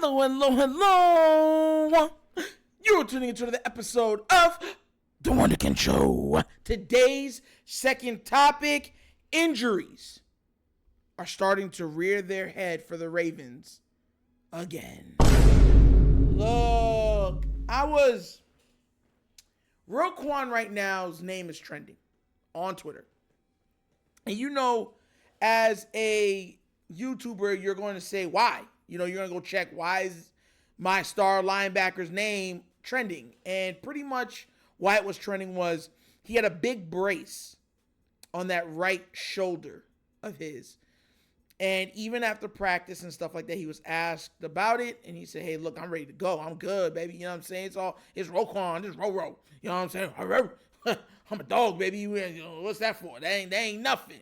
Hello. You're tuning into the episode of The Show. Today's second topic, injuries are starting to rear their head for the Ravens again. Look, Roquan right now's name is trending on Twitter. And you know, as a YouTuber, you're going to say, why? You're going to go check, why is my star linebacker's name trending? And pretty much why it was trending was he had a big brace on that right shoulder of his. And even after practice and stuff like that, he was asked about it. And he said, hey, look, I'm ready to go. I'm good, baby. You know what I'm saying? It's Roquan, it's Ro-Ro. You know what I'm saying? I'm a dog, baby. What's that for? That ain't nothing.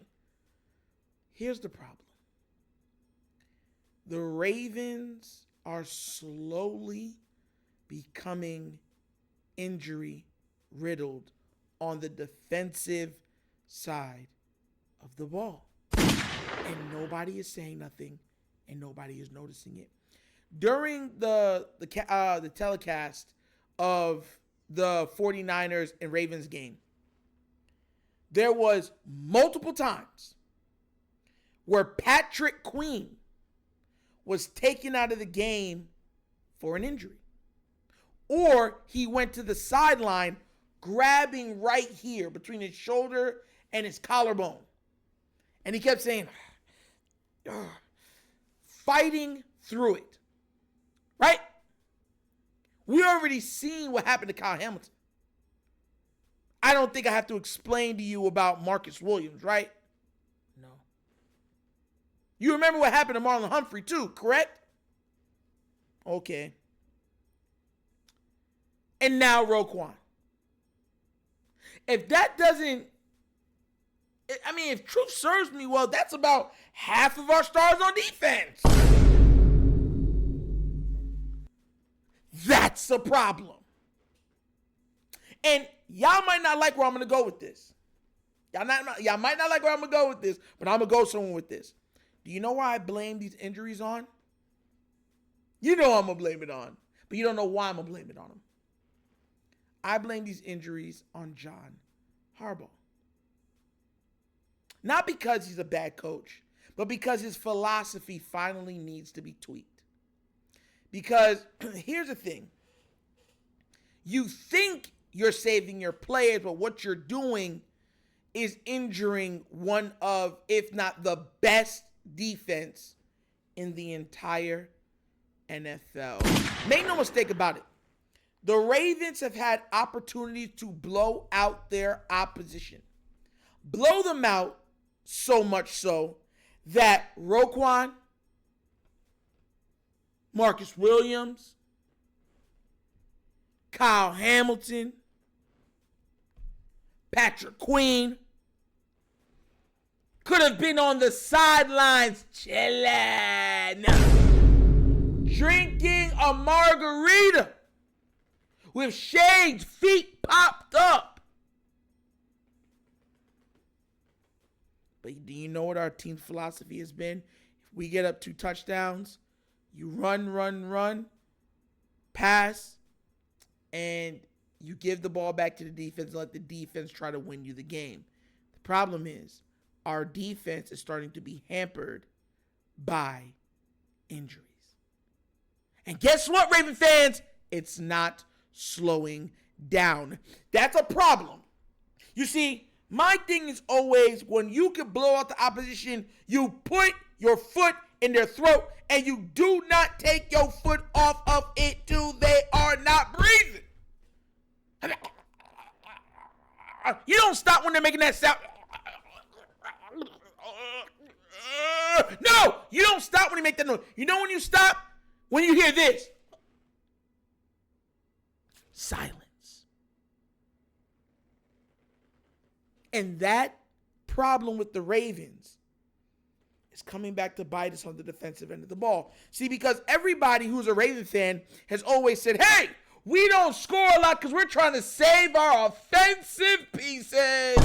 Here's the problem. The Ravens are slowly becoming injury-riddled on the defensive side of the ball. And nobody is saying nothing, and nobody is noticing it. During the telecast of the 49ers and Ravens game, there was multiple times where Patrick Queen was taken out of the game for an injury. Or he went to the sideline grabbing right here between his shoulder and his collarbone. And he kept saying, fighting through it. Right? We already seen what happened to Kyle Hamilton. I don't think I have to explain to you about Marcus Williams, right? No. You remember what happened to Marlon Humphrey too, correct? Okay. And now Roquan. If that doesn't, if truth serves me well, that's about half of our stars on defense. That's a problem. And y'all might not like where I'm going to go with this. Y'all might not like where I'm going to go with this, but I'm going to go somewhere with this. Do you know why I blame these injuries on? You know I'm going to blame it on, but you don't know why I'm going to blame it on them. I blame these injuries on John Harbaugh. Not because he's a bad coach, but because his philosophy finally needs to be tweaked. Because here's the thing. You think you're saving your players, but what you're doing is injuring one of, if not the best defense in the entire NFL. Make no mistake about it. The Ravens have had opportunities to blow out their opposition. Blow them out so much so that Roquan, Marcus Williams, Kyle Hamilton, Patrick Queen could have been on the sidelines chilling, drinking a margarita with shades, feet popped up. But do you know what our team's philosophy has been? If we get up 2 touchdowns, you run, pass, and you give the ball back to the defense and let the defense try to win you the game. The problem is our defense is starting to be hampered by injuries. And guess what, Raven fans? It's not slowing down. That's a problem. You see, my thing is always when you can blow out the opposition, you put your foot in their throat and you do not take your foot off of it till they are not breathing. You don't stop when they're making that sound. No, you don't stop when you make that noise. You know when you stop? When you hear this. Silence. And that problem with the Ravens is coming back to bite us on the defensive end of the ball. See, because everybody who's a Raven fan has always said, hey, we don't score a lot because we're trying to save our offensive pieces.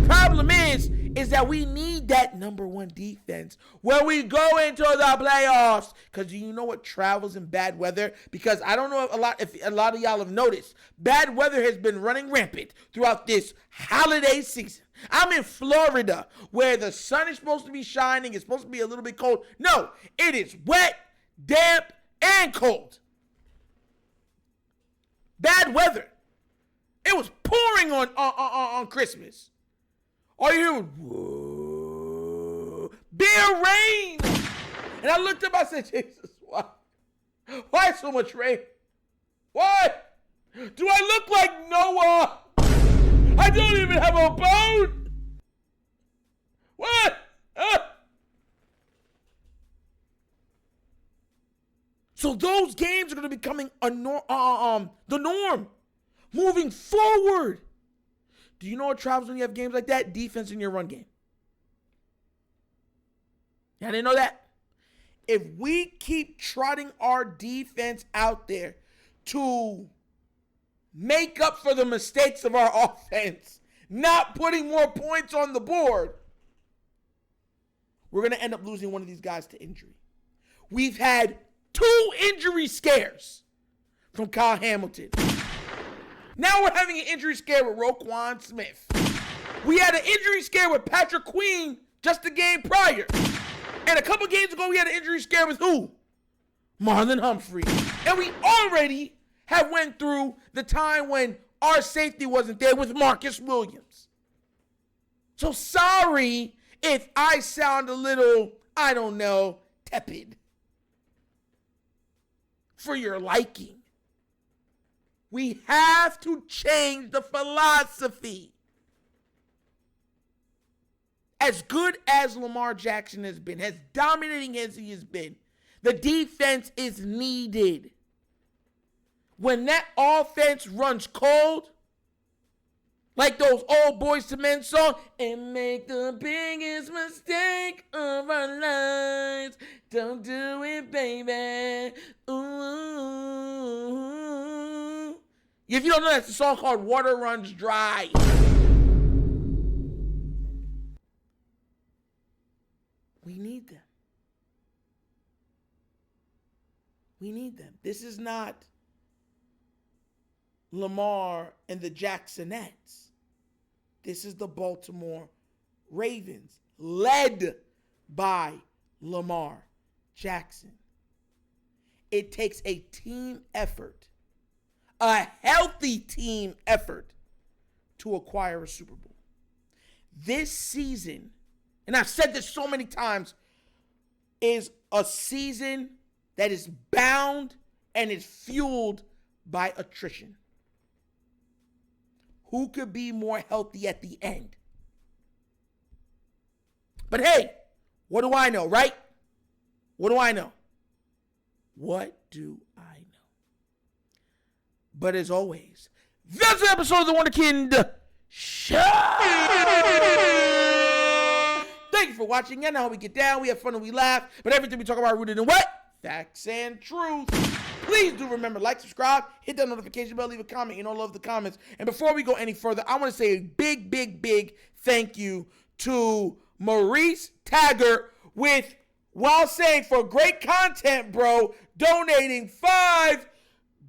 Problem is, is that we need that number one defense when we go into the playoffs. Because you know what travels in bad weather? Because I don't know if a lot of y'all have noticed, bad weather has been running rampant throughout this holiday season. I'm in Florida, where the sun is supposed to be shining. It's supposed to be a little bit cold. No, it is wet, damp, and cold. Bad weather. It was pouring on Christmas. All you hear was, whoa, bare rain. And I looked up, I said, Jesus, why? Why so much rain? Why? Do I look like Noah? I don't even have a boat. What? So those games are going to be becoming the norm moving forward. Do you know what travels when you have games like that? Defense in your run game. I didn't know that. If we keep trotting our defense out there to make up for the mistakes of our offense, not putting more points on the board, we're going to end up losing one of these guys to injury. We've had 2 injury scares from Kyle Hamilton. Now we're having an injury scare with Roquan Smith. We had an injury scare with Patrick Queen just the game prior. And a couple games ago, we had an injury scare with who? Marlon Humphrey. And we already have went through the time when our safety wasn't there with Marcus Williams. So sorry if I sound a little, I don't know, tepid for your liking. We have to change the philosophy. As good as Lamar Jackson has been, as dominating as he has been, the defense is needed. When that offense runs cold, like those old Boys to Men song, and make the biggest mistake of our lives. Don't do it, baby. Ooh. If you don't know, that's a song called Water Runs Dry. We need them. We need them. This is not Lamar and the Jacksonettes. This is the Baltimore Ravens, led by Lamar Jackson. It takes a team effort, a healthy team effort, to acquire a Super Bowl. This season, and I've said this so many times, is a season that is bound and is fueled by attrition. Who could be more healthy at the end? But hey, what do I know, right? What do I know? What do I know? But as always, that's the episode of the Wunderkind Show. Thank you for watching. And now we get down, we have fun and we laugh. But everything we talk about rooted in what? Facts and truth. Please do remember, like, subscribe, hit that notification bell, leave a comment. You know, love the comments. And before we go any further, I want to say a big, big, big thank you to Maurice Taggart with, while saying for great content, bro, donating 5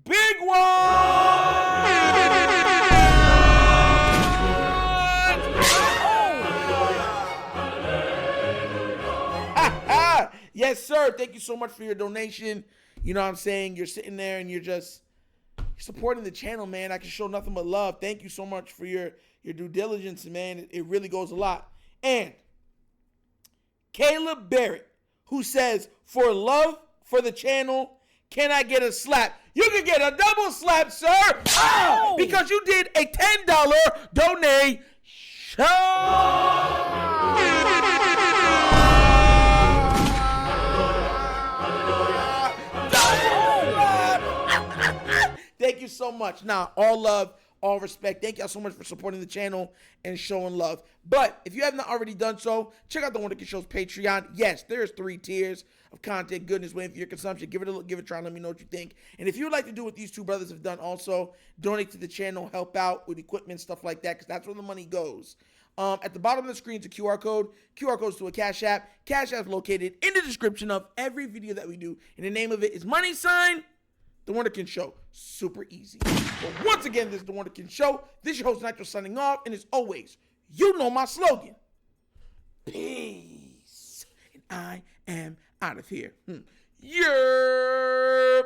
big ones. Yes, sir. Thank you so much for your donation. You know what I'm saying? You're sitting there and you're supporting the channel, man. I can show nothing but love. Thank you so much for your due diligence, man. It really goes a lot. And Caleb Barrett, who says, for love for the channel, can I get a slap? You can get a double slap, sir. Oh! Because you did a $10 donation. Thank you so much. Now, all love, all respect. Thank y'all so much for supporting the channel and showing love. But if you have not already done so, check out the Wunderkind Show's Patreon. Yes, there's 3 tiers of content goodness waiting for your consumption. Give it a look, give it a try, let me know what you think. And if you would like to do what these 2 brothers have done also, donate to the channel, help out with equipment, stuff like that, because that's where the money goes. At the bottom of the screen is a QR code. QR code is to a Cash App. Cash App is located in the description of every video that we do. And the name of it is The Wunderkind Show. Super easy. But once again, this is The Wunderkind Show. This is your host, Nitro, signing off. And as always, you know my slogan. Peace. And I am out of here. Yerp.